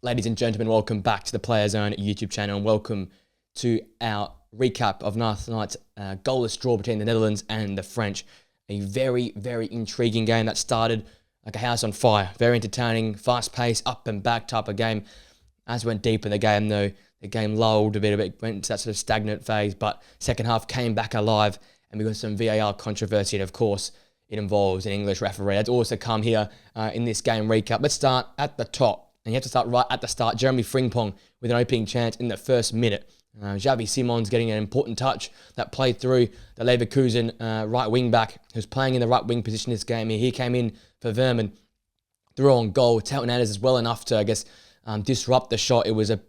Ladies and gentlemen, welcome back to the Player Zone YouTube channel and welcome to our recap of last night's goalless draw between the Netherlands and the French. A very, very intriguing game that started like a house on fire. Very entertaining, fast-paced, up and back type of game. As we went deep in the game though, the game lulled a bit, went into that sort of stagnant phase, but second half came back alive and we got some VAR controversy, and of course it involves an English referee. That's also come here in this game recap. Let's start at the top. And you have to start right at the start. Jeremy Frimpong with an opening chance in the first minute. Xavi Simons getting an important touch that played through the Leverkusen right wing back who's playing in the right wing position this game. He came in for Verman, threw on goal. Telton Anders is well enough to, disrupt the shot. It was a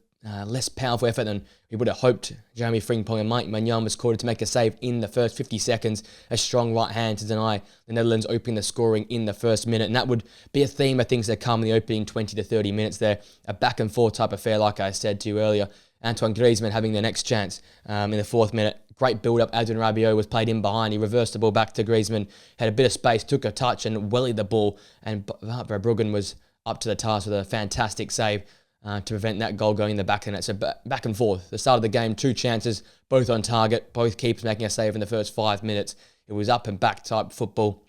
less powerful effort than we would have hoped. Jeremy Frimpong and Mike Magnan was called to make a save in the first 50 seconds. A strong right hand to deny the Netherlands opening the scoring in the first minute. And that would be a theme of things that come in the opening 20 to 30 minutes there. A back and forth type affair, like I said to you earlier. Antoine Griezmann having the next chance in the fourth minute. Great build-up. Adrien Rabiot was played in behind. He reversed the ball back to Griezmann. Had a bit of space, took a touch and wellied the ball. And Verbruggen was up to the task with a fantastic save to prevent that goal going in the back of the net. So back and forth. The start of the game, two chances, both on target, both keepers making a save in the first 5 minutes. It was up and back type football.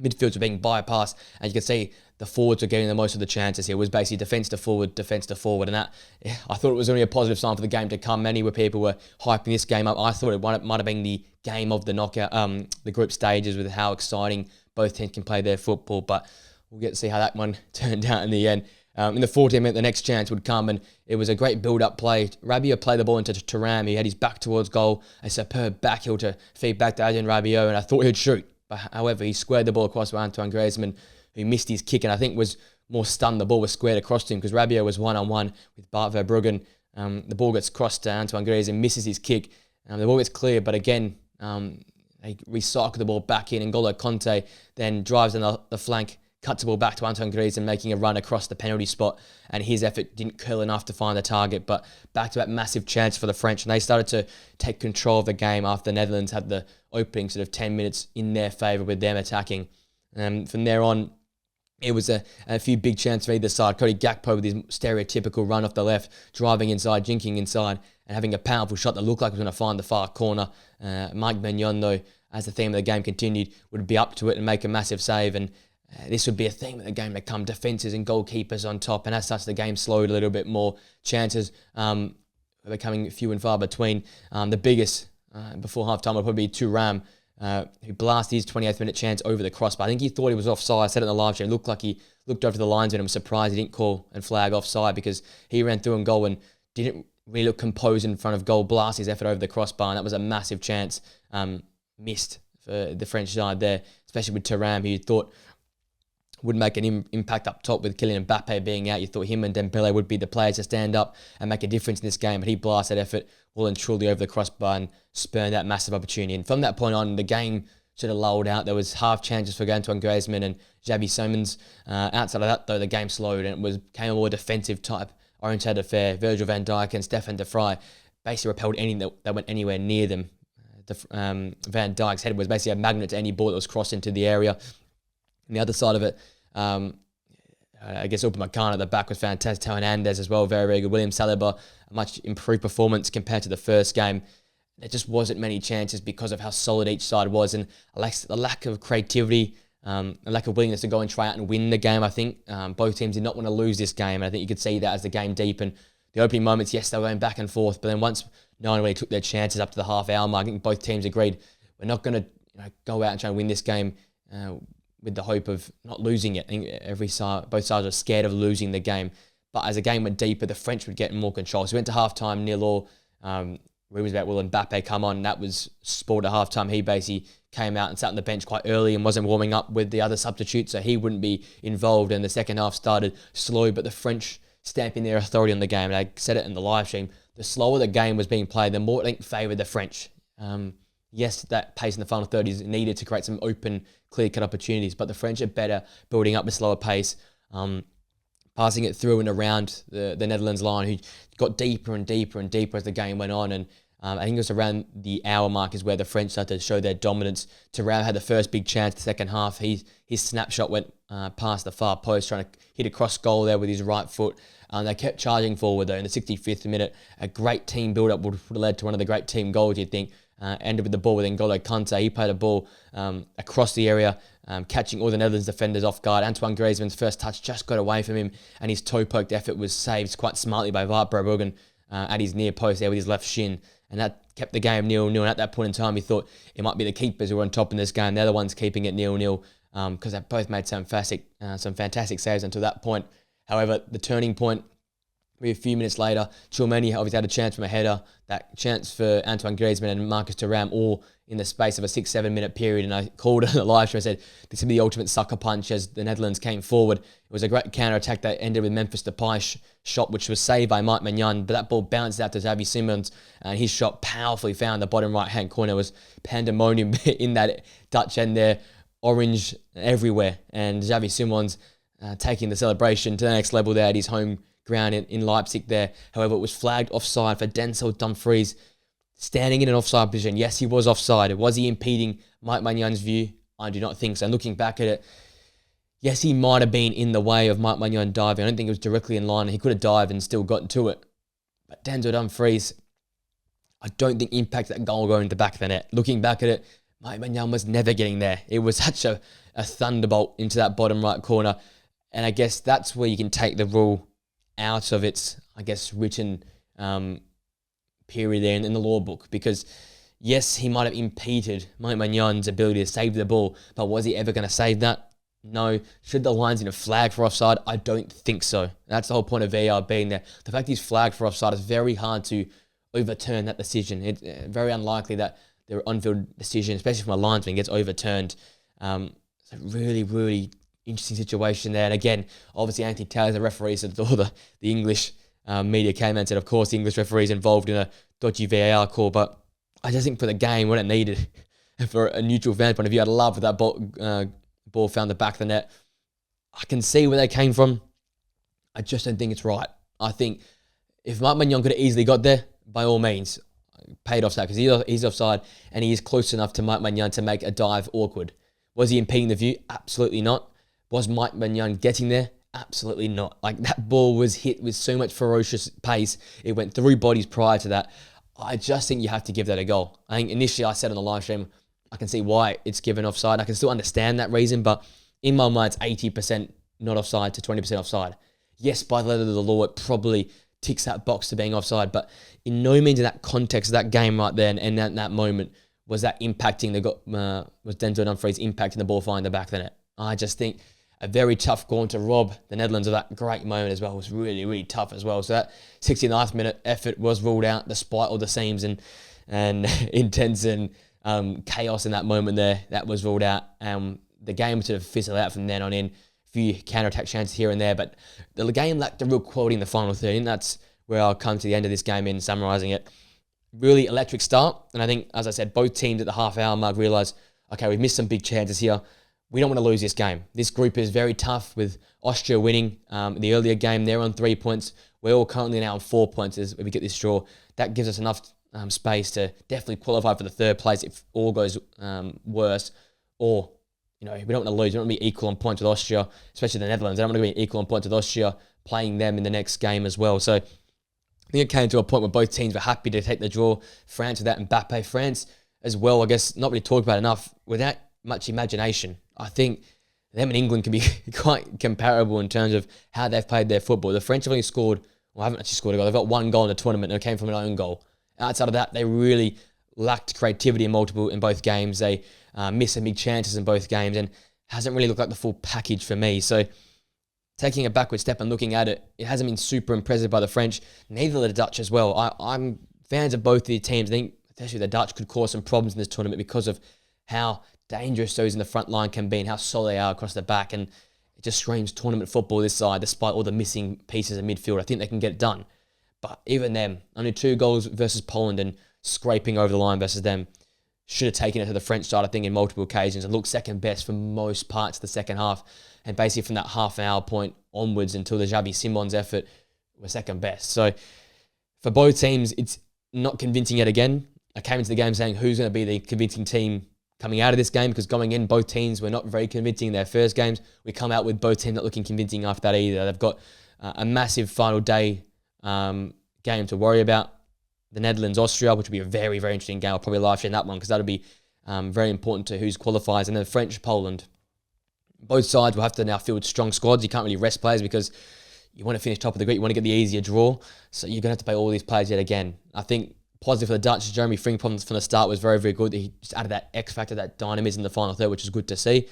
Midfields were being bypassed, and you can see the forwards were getting the most of the chances here. It was basically defence to forward, and that, I thought it was only a positive sign for the game to come. Many people were hyping this game up. I thought it might have been the game of the knockout, the group stages, with how exciting both teams can play their football, but we'll get to see how that one turned out in the end. In the 14th minute, the next chance would come, and it was a great build-up play. Rabiot played the ball into Thuram. He had his back towards goal, a superb back heel to feed back to Adrien Rabiot, and I thought he'd shoot. But however, he squared the ball across to Antoine Griezmann, who missed his kick, and I think was more stunned. The ball was squared across to him because Rabiot was one-on-one with Bart Verbruggen. The ball gets crossed to Antoine Griezmann, misses his kick. The ball gets clear, but again, they recycle the ball back in, and N'Golo Kanté then drives on the flank, cuts the ball back to Antoine Griezmann, making a run across the penalty spot, and his effort didn't curl enough to find the target, but back-to-back massive chance for the French, and they started to take control of the game after the Netherlands had the opening sort of 10 minutes in their favour with them attacking. From there on, it was a few big chances for either side. Cody Gakpo with his stereotypical run off the left, driving inside, jinking inside, and having a powerful shot that looked like it was going to find the far corner. Mike Magnan, though, as the theme of the game continued, would be up to it and make a massive save, and this would be a theme of the game that come defences and goalkeepers on top, and as such the game slowed a little bit more. Chances were becoming few and far between. The biggest before half-time would probably be Thuram, who blasted his 28th minute chance over the crossbar. I think he thought he was offside. I said it in the live stream. It looked like he looked over the linesman and was surprised he didn't call and flag offside, because he ran through and goal and didn't really look composed in front of goal, blast his effort over the crossbar, and that was a massive chance missed for the French side there, especially with Thuram, who you thought would make an impact up top with Kylian Mbappe being out. You thought him and Dembele would be the players to stand up and make a difference in this game, but he blasted effort well and truly over the crossbar and spurned that massive opportunity. And from that point on, the game sort of lulled out. There was half chances for Antoine Griezmann and Xavi Simons. Outside of that, though, the game slowed and it became a more defensive type oriented affair. Virgil van Dijk and Stefan de Vrij basically repelled anything that went anywhere near them. Van Dijk's head was basically a magnet to any ball that was crossed into the area. On the other side of it, I guess Upamecano at the back was fantastic. Telton Anders as well, very, very good. William Saliba, a much improved performance compared to the first game. There just wasn't many chances because of how solid each side was, and a lack of creativity, a lack of willingness to go and try out and win the game. I think both teams did not want to lose this game, and I think you could see that as the game deepened. The opening moments, yes, they were going back and forth, but then once no one really took their chances up to the half-hour mark, I think both teams agreed we're not going to go out and try and win this game with the hope of not losing it. I think both sides were scared of losing the game. But as the game went deeper, the French would get more control. So we went to half-time, 0-0. Rumours about Will Mbappe come on. That was sport at half-time. He basically came out and sat on the bench quite early and wasn't warming up with the other substitutes, so he wouldn't be involved. And the second half started slow, but the French stamping their authority on the game. And I said it in the live stream. The slower the game was being played, the more it favoured the French. Yes, that pace in the final third is needed to create some open, clear-cut opportunities, but the French are better building up a slower pace, passing it through and around the Netherlands line, who got deeper and deeper and deeper as the game went on, and I think it was around the hour mark is where the French started to show their dominance. Thuram had the first big chance the second half. His snapshot went past the far post, trying to hit a cross goal there with his right foot. They kept charging forward, though. In the 65th minute, a great team build-up would have led to one of the great team goals, you'd think. Ended with the ball with N'Golo Kante. He played a ball across the area, catching all the Netherlands defenders off guard. Antoine Griezmann's first touch just got away from him, and his toe-poked effort was saved quite smartly by Wout Bruggen at his near post there with his left shin. And that kept the game 0-0. And at that point in time, he thought it might be the keepers who were on top in this game. They're the ones keeping it 0-0 because they both made some fantastic saves until that point. However, the turning point, maybe a few minutes later, Tchouameni obviously had a chance from a header. That chance for Antoine Griezmann and Marcus Thuram all in the space of a 6-7 minute period. And I called it on the live show. I said, this would be the ultimate sucker punch as the Netherlands came forward. It was a great counter-attack that ended with Memphis Depay's shot, which was saved by Mike Maignan. But that ball bounced out to Xavi Simons, and his shot powerfully found the bottom right-hand corner. It was pandemonium in that Dutch end there, orange everywhere. And Xavi Simons taking the celebration to the next level there at his home ground in Leipzig there. However, it was flagged offside for Denzel Dumfries, standing in an offside position. Yes, he was offside. Was he impeding Mike Magnan's view? I do not think so. And looking back at it, yes, he might have been in the way of Mike Maignan diving. I don't think it was directly in line. He could have dived and still gotten to it. But Denzel Dumfries, I don't think impacted that goal going to the back of the net. Looking back at it, Mike Maignan was never getting there. It was such a thunderbolt into that bottom right corner. And I guess that's where you can take the rule out of its, I guess, written period there in the law book, because yes, he might have impeded Mike Magnan's ability to save the ball, but was he ever going to save that? No. Should the linesman have flagged for offside? I don't think so. That's the whole point of VAR being there. The fact he's flagged for offside is very hard to overturn that decision. It's very unlikely that their on-field decision, especially from a linesman, gets overturned. It's a really, really interesting situation there. And again, obviously Anthony Taylor's the referee, so all the English media came and said, of course, the English referee's involved in a dodgy VAR call. But I just think for the game, what it needed, for a neutral fan point of view, I'd love if that ball found the back of the net. I can see where they came from. I just don't think it's right. I think if Mike Maignan could have easily got there, by all means, paid offside, because he's offside and he is close enough to Mike Maignan to make a dive awkward. Was he impeding the view? Absolutely not. Was Mike Maignan getting there? Absolutely not. Like, that ball was hit with so much ferocious pace. It went through bodies prior to that. I just think you have to give that a goal. I think initially I said on the live stream, I can see why it's given offside. I can still understand that reason, but in my mind, it's 80% not offside to 20% offside. Yes, by the letter of the law, it probably ticks that box to being offside, but in no means in that context, that game right there and that moment, was that impacting was Denzel Dumfries impacting the ball flying the back of the net. I just think a very tough goal to rob the Netherlands of that great moment as well. It was really, really tough as well. So that 69th minute effort was ruled out despite all the seams and intense and chaos in that moment there. That was ruled out. The game sort of fizzled out from then on in. A few counter-attack chances here and there, but the game lacked the real quality in the final third, and that's where I'll come to the end of this game in summarising it. Really electric start, and I think, as I said, both teams at the half-hour mark realised, okay, we've missed some big chances here. We don't want to lose this game. This group is very tough, with Austria winning the earlier game. They're on 3 points. We're all currently now on 4 points as we get this draw. That gives us enough space to definitely qualify for the third place if all goes worse. Or, we don't want to lose. We don't want to be equal on points with Austria, especially the Netherlands. I don't want to be equal on points with Austria, playing them in the next game as well. So I think it came to a point where both teams were happy to take the draw. France with that Mbappe. France as well, I guess, not really talked about enough, without much imagination. I think them and England can be quite comparable in terms of how they've played their football. The French have only haven't actually scored a goal. They've got one goal in the tournament, and it came from an own goal. Outside of that, they really lacked creativity in both games. They missed some big chances in both games, and hasn't really looked like the full package for me. So taking a backward step and looking at it, it hasn't been super impressive by the French. Neither the Dutch as well. I'm fans of both of the teams. I think especially the Dutch could cause some problems in this tournament because of how dangerous those in the front line can be and how solid they are across the back. And it just screams tournament football this side, despite all the missing pieces in midfield. I think they can get it done. But even them, only 2 goals versus Poland and scraping over the line versus them, should have taken it to the French side, I think, in multiple occasions, and looked second best for most parts of the second half. And basically from that half an hour point onwards until the Xavi Simons effort, were second best. So for both teams, it's not convincing yet again. I came into the game saying who's going to be the convincing team coming out of this game, because going in, both teams were not very convincing in their first games. We come out with both teams not looking convincing after that either. They've got a massive final day game to worry about. The Netherlands-Austria, which will be a very, very interesting game. I'll probably live stream that one because that'll be very important to who's qualifies. And then French-Poland. Both sides will have to now field strong squads. You can't really rest players because you want to finish top of the group. You want to get the easier draw. So you're going to have to play all these players yet again. I think positive for the Dutch, Jeremy Frimpong from the start was very, very good. He just added that X factor, that dynamism in the final third, which is good to see.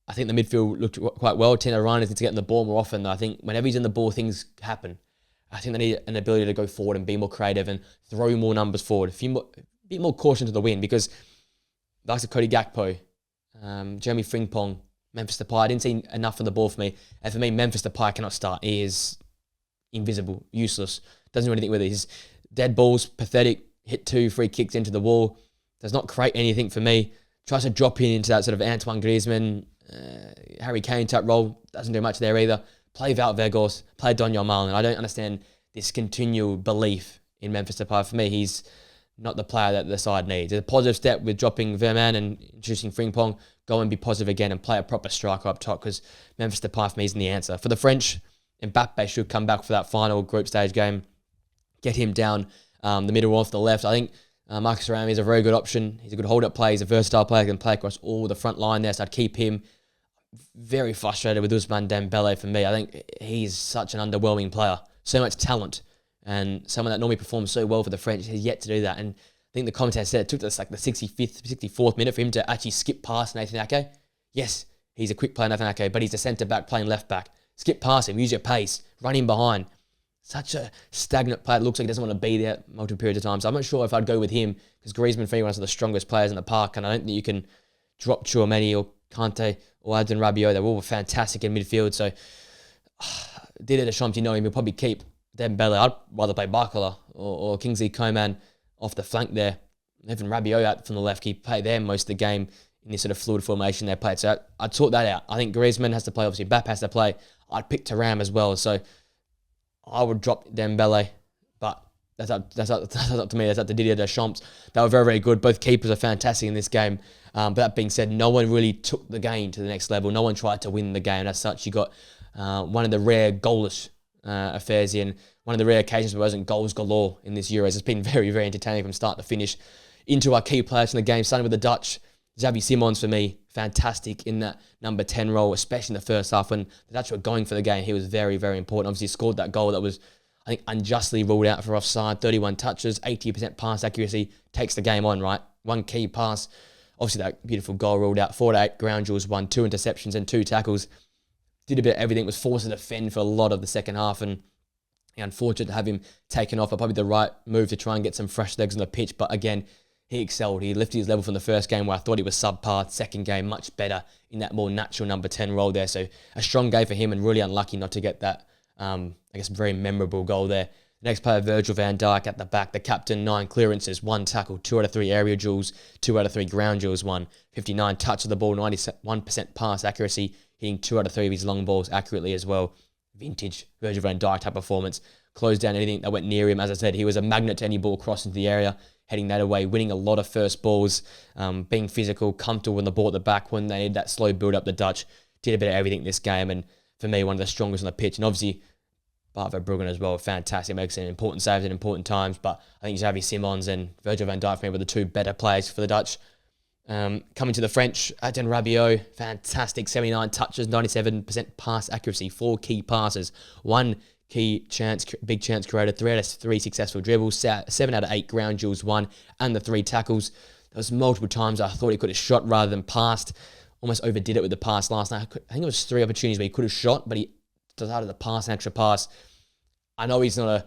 I think the midfield looked quite well. Tino Reiners needs to get in the ball more often. I think whenever he's in the ball, things happen. I think they need an ability to go forward and be more creative and throw more numbers forward. A bit more caution to the wind, because the likes of Cody Gakpo, Jeremy Frimpong, Memphis Depay, I didn't see enough on the ball for me. And for me, Memphis Depay cannot start. He is invisible, useless, doesn't do anything with it. His dead balls, pathetic, hit 2 free kicks into the wall, does not create anything for me. Tries to drop in into that sort of Antoine Griezmann, Harry Kane type role, doesn't do much there either. Play Wout Weghorst, play Donyell Malen. I don't understand this continual belief in Memphis Depay. For me, he's not the player that the side needs. It's a positive step with dropping Vermaelen and introducing Frimpong. Go and be positive again and play a proper striker up top, because Memphis Depay for me isn't the answer. For the French, Mbappe should come back for that final group stage game. Get him down the middle off the left. I think Marcus Thuram is a very good option. He's a good hold-up player. He's a versatile player. He can play across all the front line there, so I'd keep him. Very frustrated with Ousmane Dembele for me. I think he's such an underwhelming player. So much talent. And someone that normally performs so well for the French has yet to do that. And I think the commentator said it took us like the 65th, 64th minute for him to actually skip past Nathan Ake. Yes, he's a quick player, Nathan Ake, but he's a centre-back playing left-back. Skip past him, use your pace, run him behind. Such a stagnant player. It looks like he doesn't want to be there multiple periods of time. So I'm not sure if I'd go with him, because Griezmann for me one of the strongest players in the park, and I don't think you can drop Tchouameni or Kante or Adrien Rabiot. They were all fantastic in midfield. So Didier Deschamps, you know him, he'll probably keep Dembele. I'd rather play Barcola or Kingsley Coman off the flank there. Even Rabiot out from the left. He played there most of the game in this sort of fluid formation they played. So I'd sort that out. I think Griezmann has to play. Obviously, Mbappe has to play. I'd pick Thuram as well. So I would drop Dembele, but that's up to me. That's up to Didier Deschamps. They were very, very good. Both keepers are fantastic in this game. But that being said, no one really took the game to the next level. No one tried to win the game. As such, you got one of the rare goalless affairs in one of the rare occasions where there wasn't goals galore in this Euros. It's been very, very entertaining from start to finish. Into our key players in the game, starting with the Dutch. Xavi Simons, for me, fantastic in that number 10 role, especially in the first half when the Dutch were going for the game. He was very, very important. Obviously, he scored that goal that was, I think, unjustly ruled out for offside. 31 touches, 80% pass accuracy, takes the game on, right? One key pass. Obviously, that beautiful goal ruled out. 4-8 ground duels, 1, 2 interceptions and 2 tackles. Did a bit of everything, was forced to defend for a lot of the second half, and unfortunate to have him taken off. Probably the right move to try and get some fresh legs on the pitch, but again, he excelled. He lifted his level from the first game where I thought he was subpar. Second game, much better in that more natural number 10 role there. So a strong game for him, and really unlucky not to get that, I guess, very memorable goal there. The next player, Virgil van Dijk at the back. The captain, 9 clearances, 1 tackle, 2 out of 3 area duels, 2 out of 3 ground duels, 59 touch of the ball, 91% pass accuracy, hitting 2 out of 3 of his long balls accurately as well. Vintage Virgil van Dijk type performance. Closed down anything that went near him. As I said, he was a magnet to any ball crossing the area, heading that away, winning a lot of first balls, being physical, comfortable with the ball at the back when they need that slow build up. The Dutch did a bit of everything this game, and for me, one of the strongest on the pitch. And obviously, Bart Verbruggen as well, fantastic, makes some important saves at important times. But I think Xavi Simons and Virgil van Dijk for me were the 2 better players for the Dutch. Coming to the French, Adrien Rabiot, fantastic, 79 touches, 97% pass accuracy, 4 key passes, 1 key chance, big chance created, 3 out of 3 successful dribbles, 7 out of 8 ground duels, 1, and the 3 tackles. There was multiple times I thought he could have shot rather than passed. Almost overdid it with the pass last night. I think it was 3 opportunities where he could have shot, but he decided to pass an extra pass. I know he's not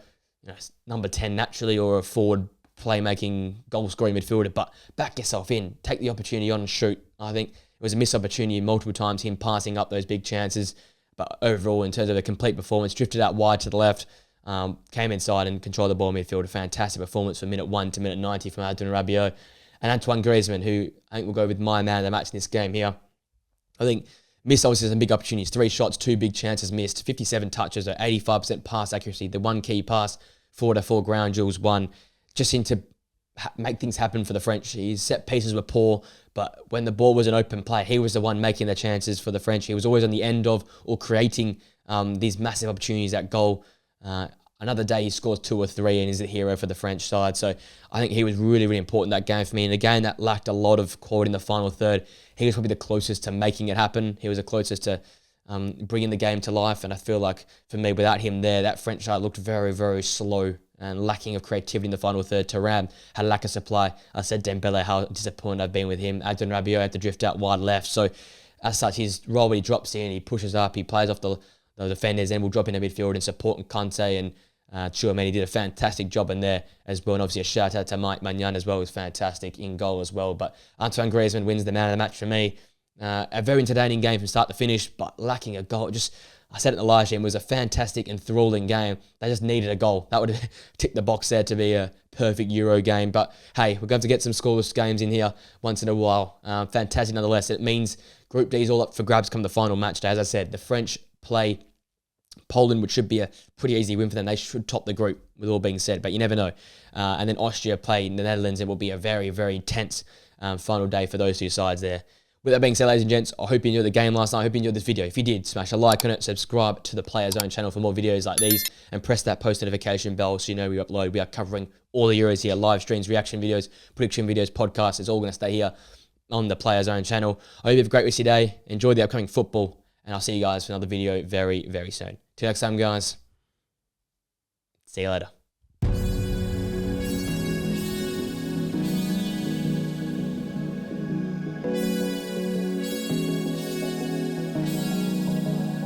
a number 10 naturally or a forward playmaking, goal-scoring midfielder, but back yourself in. Take the opportunity on and shoot. I think it was a missed opportunity multiple times, him passing up those big chances. But overall, in terms of a complete performance, drifted out wide to the left, came inside and controlled the ball midfield. A fantastic performance from minute 1 to minute 90 from Adrien Rabiot. And Antoine Griezmann, who I think will go with my man of the match in this game here. I think missed obviously some big opportunities. 3 shots, 2 big chances missed. 57 touches, 85% pass accuracy. The 1 key pass, 4 to 4 ground duels, 1. just seemed to make things happen for the French. His set pieces were poor, but when the ball was an open play, he was the one making the chances for the French. He was always on the end of or creating these massive opportunities at goal. Another day he scores 2 or 3 and is the hero for the French side. So I think he was really, really important in that game for me. And a game that lacked a lot of quality in the final third, he was probably the closest to making it happen. He was the closest to bringing the game to life. And I feel like for me, without him there, that French side looked very, very slow and lacking of creativity in the final third. Thuram had a lack of supply. I said Dembele, how disappointed I've been with him. Adrian Rabiot had to drift out wide left. So as such, his role when he drops in, he pushes up, he plays off the defenders, and will drop in a midfield and support Kante and Tchouaméni did a fantastic job in there as well. And obviously a shout out to Mike Maignan as well, was fantastic in goal as well. But Antoine Griezmann wins the man of the match for me. A very entertaining game from start to finish, but lacking a goal. I said it in the live stream, it was a fantastic, enthralling game. They just needed a goal. That would have ticked the box there to be a perfect Euro game. But hey, we're going to get some scoreless games in here once in a while. Fantastic nonetheless. It means Group D is all up for grabs come the final match day. As I said, the French play Poland, which should be a pretty easy win for them. They should top the group, with all being said, but you never know. And then Austria play the Netherlands. It will be a very, very intense final day for those two sides there. With that being said, ladies and gents, I hope you enjoyed the game last night. I hope you enjoyed this video. If you did, smash a like on it, subscribe to the Player Zone channel for more videos like these, and press that post notification bell so you know we upload. We are covering all the Euros here, live streams, reaction videos, prediction videos, podcasts. It's all going to stay here on the Player Zone channel. I hope you have a great rest of your day. Enjoy the upcoming football, and I'll see you guys for another video very, very soon. Till next time, guys. See you later.